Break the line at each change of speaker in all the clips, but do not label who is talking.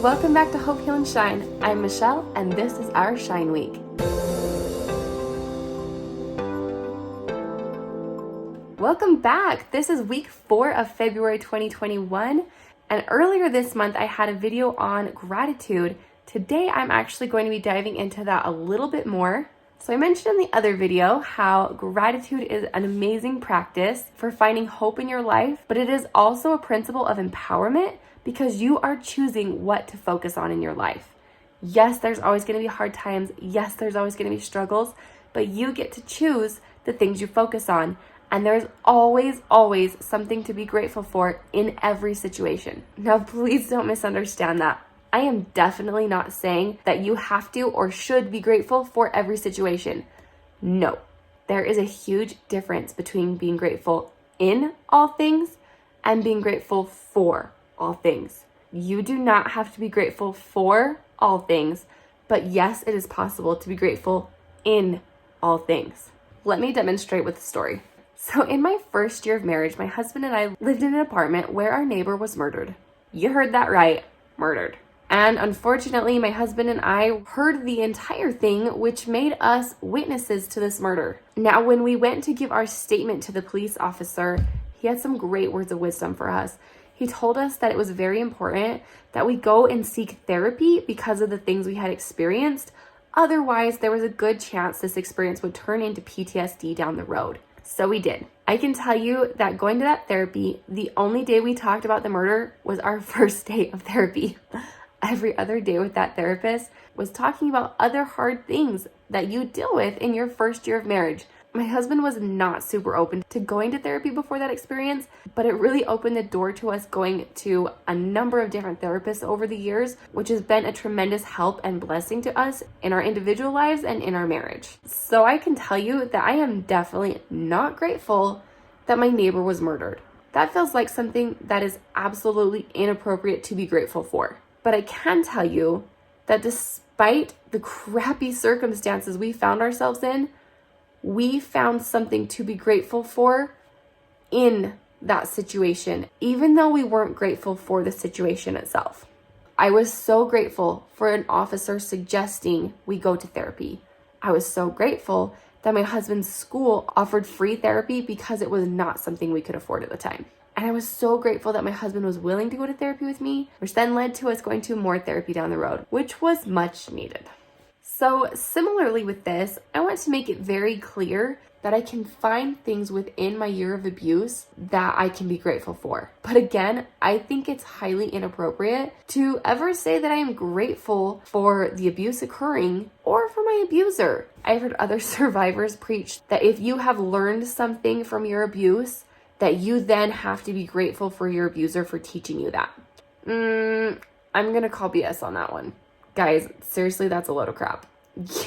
Welcome back to Hope, Heal, and Shine. I'm Michelle, and this is our Shine Week. Welcome back. This is week 4 of February 2021, and earlier this month I had a video on gratitude. Today I'm actually going to be diving into that a little bit more. So I mentioned in the other video how gratitude is an amazing practice for finding hope in your life, but it is also a principle of empowerment because you are choosing what to focus on in your life. Yes, there's always going to be hard times. Yes, there's always going to be struggles, but you get to choose the things you focus on. And there's always something to be grateful for in every situation. Now, please don't misunderstand that. I am definitely not saying that you have to or should be grateful for every situation. No, there is a huge difference between being grateful in all things and being grateful for all things. You do not have to be grateful for all things, but yes, it is possible to be grateful in all things. Let me demonstrate with a story. So in my first year of marriage, my husband and I lived in an apartment where our neighbor was murdered. You heard that right, murdered. And unfortunately, my husband and I heard the entire thing, which made us witnesses to this murder. Now, when we went to give our statement to the police officer, he had some great words of wisdom for us. He told us that it was very important that we go and seek therapy because of the things we had experienced. Otherwise, there was a good chance this experience would turn into PTSD down the road. So we did. I can tell you that going to that therapy, the only day we talked about the murder was our first day of therapy. Every other day with that therapist was talking about other hard things that you deal with in your first year of marriage. My husband was not super open to going to therapy before that experience, but it really opened the door to us going to a number of different therapists over the years, which has been a tremendous help and blessing to us in our individual lives and in our marriage. So I can tell you that I am definitely not grateful that my neighbor was murdered. That feels like something that is absolutely inappropriate to be grateful for. But I can tell you that despite the crappy circumstances we found ourselves in, we found something to be grateful for in that situation, even though we weren't grateful for the situation itself. I was so grateful for an officer suggesting we go to therapy. I was so grateful that my husband's school offered free therapy because it was not something we could afford at the time. And I was so grateful that my husband was willing to go to therapy with me, which then led to us going to more therapy down the road, which was much needed. So similarly with this, I want to make it very clear that I can find things within my year of abuse that I can be grateful for. But again, I think it's highly inappropriate to ever say that I am grateful for the abuse occurring or for my abuser. I've heard other survivors preach that if you have learned something from your abuse, that you then have to be grateful for your abuser for teaching you that. I'm gonna call BS on that one. Guys, seriously, that's a load of crap.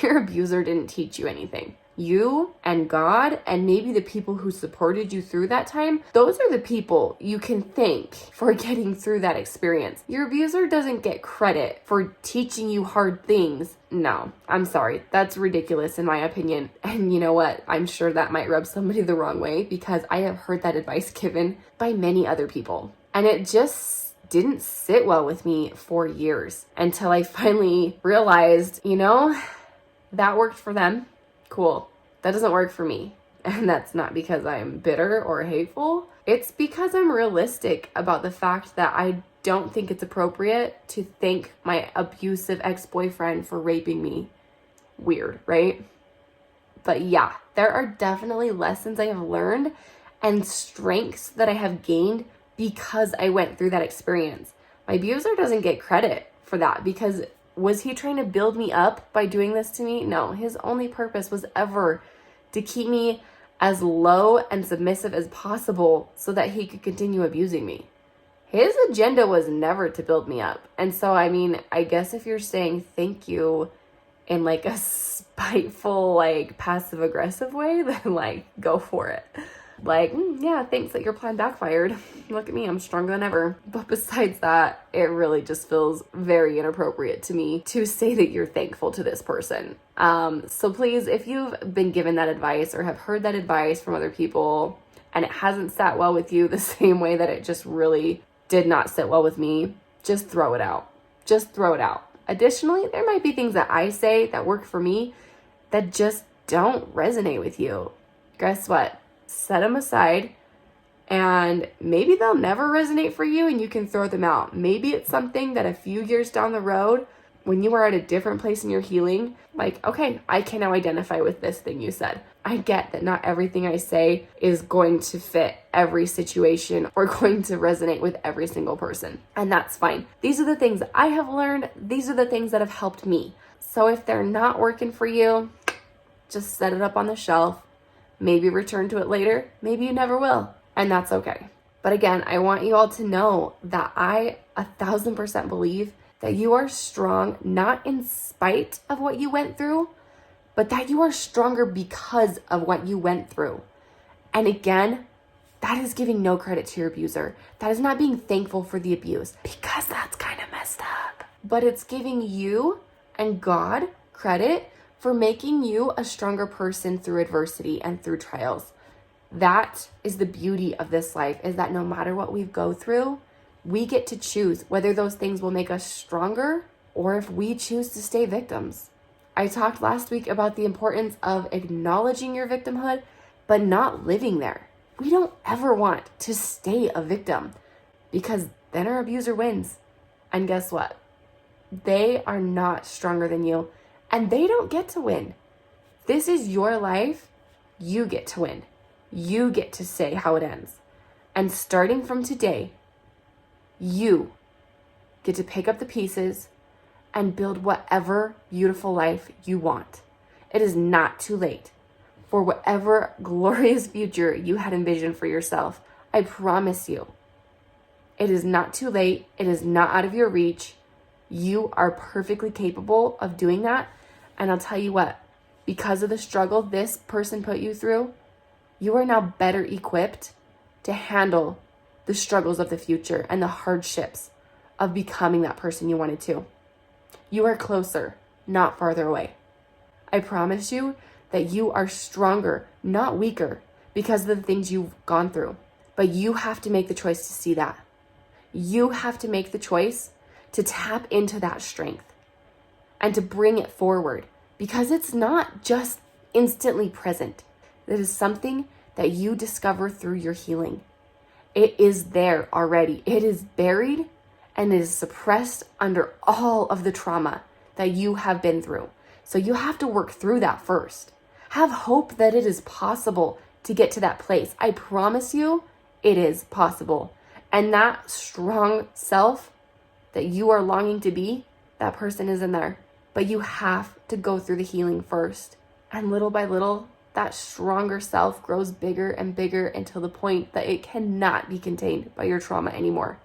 Your abuser didn't teach you anything. You and God and maybe the people who supported you through that time, those are the people you can thank for getting through that experience. Your abuser doesn't get credit for teaching you hard things. No, I'm sorry. That's ridiculous in my opinion. And you know what? I'm sure that might rub somebody the wrong way because I have heard that advice given by many other people. And it just didn't sit well with me for years until I finally realized, that worked for them. Cool. That doesn't work for me. And that's not because I'm bitter or hateful. It's because I'm realistic about the fact that I don't think it's appropriate to thank my abusive ex-boyfriend for raping me. Weird, right? But yeah, there are definitely lessons I have learned and strengths that I have gained because I went through that experience. My abuser doesn't get credit for that because was he trying to build me up by doing this to me? No, his only purpose was ever to keep me as low and submissive as possible so that he could continue abusing me. His agenda was never to build me up. And so, I guess if you're saying thank you in like a spiteful, passive aggressive way, then go for it. Yeah, thanks that your plan backfired. Look at me, I'm stronger than ever. But besides that, it really just feels very inappropriate to me to say that you're thankful to this person. So please, if you've been given that advice or have heard that advice from other people and it hasn't sat well with you the same way that it just really did not sit well with me, just throw it out. just throw it out. Additionally, there might be things that I say that work for me that just don't resonate with you. Guess what? Set them aside, and maybe they'll never resonate for you and you can throw them out. Maybe it's something that a few years down the road, when you are at a different place in your healing, like, okay, I can now identify with this thing you said. I get that not everything I say is going to fit every situation or going to resonate with every single person. And that's fine. These are the things I have learned. These are the things that have helped me. So if they're not working for you, just set it up on the shelf. Maybe return to it later. Maybe you never will. And that's okay. But again, I want you all to know that I 1,000% believe that you are strong, not in spite of what you went through, but that you are stronger because of what you went through. And again, that is giving no credit to your abuser. That is not being thankful for the abuse, because that's kind of messed up. But it's giving you and God credit for making you a stronger person through adversity and through trials. That is the beauty of this life, is that no matter what we go through, we get to choose whether those things will make us stronger or if we choose to stay victims. I talked last week about the importance of acknowledging your victimhood, but not living there. We don't ever want to stay a victim, because then our abuser wins. And guess what? They are not stronger than you, and they don't get to win. This is your life. You get to win. You get to say how it ends. And starting from today, you get to pick up the pieces and build whatever beautiful life you want. It is not too late for whatever glorious future you had envisioned for yourself. I promise you, it is not too late. It is not out of your reach. You are perfectly capable of doing that. And I'll tell you what, because of the struggle this person put you through, you are now better equipped to handle the struggles of the future and the hardships of becoming that person you wanted to. You are closer, not farther away. I promise you that you are stronger, not weaker, because of the things you've gone through. But you have to make the choice to see that. You have to make the choice to tap into that strength and to bring it forward, because it's not just instantly present. It is something that you discover through your healing. It is there already. It is buried and it is suppressed under all of the trauma that you have been through. So you have to work through that first. Have hope that it is possible to get to that place. I promise you, it is possible. And that strong self that you are longing to be, that person is in there. But you have to go through the healing first. And little by little, that stronger self grows bigger and bigger until the point that it cannot be contained by your trauma anymore.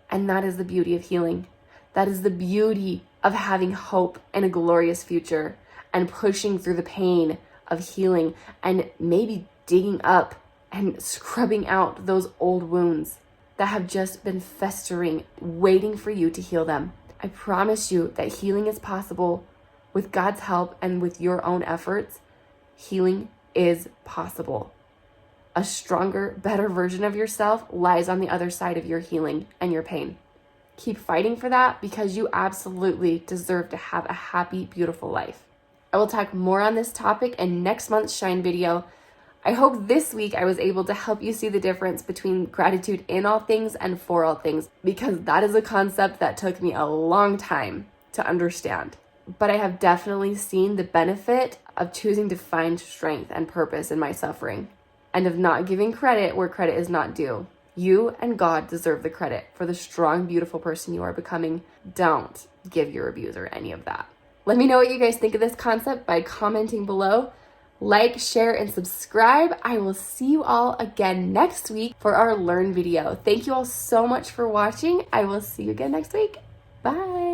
And that is the beauty of healing. That is the beauty of having hope and a glorious future and pushing through the pain of healing and maybe digging up and scrubbing out those old wounds that have just been festering, waiting for you to heal them. I promise you that healing is possible with God's help and with your own efforts. Healing is possible. A stronger, better version of yourself lies on the other side of your healing and your pain. Keep fighting for that, because you absolutely deserve to have a happy, beautiful life. I will talk more on this topic in next month's Shine video. I hope this week I was able to help you see the difference between gratitude in all things and for all things, because that is a concept that took me a long time to understand. But I have definitely seen the benefit of choosing to find strength and purpose in my suffering, and of not giving credit where credit is not due. You and God deserve the credit for the strong, beautiful person you are becoming. Don't give your abuser any of that. Let me know what you guys think of this concept by commenting below. Like, share, and subscribe. I will see you all again next week for our Learn video. Thank you all so much for watching. I will see you again next week. Bye.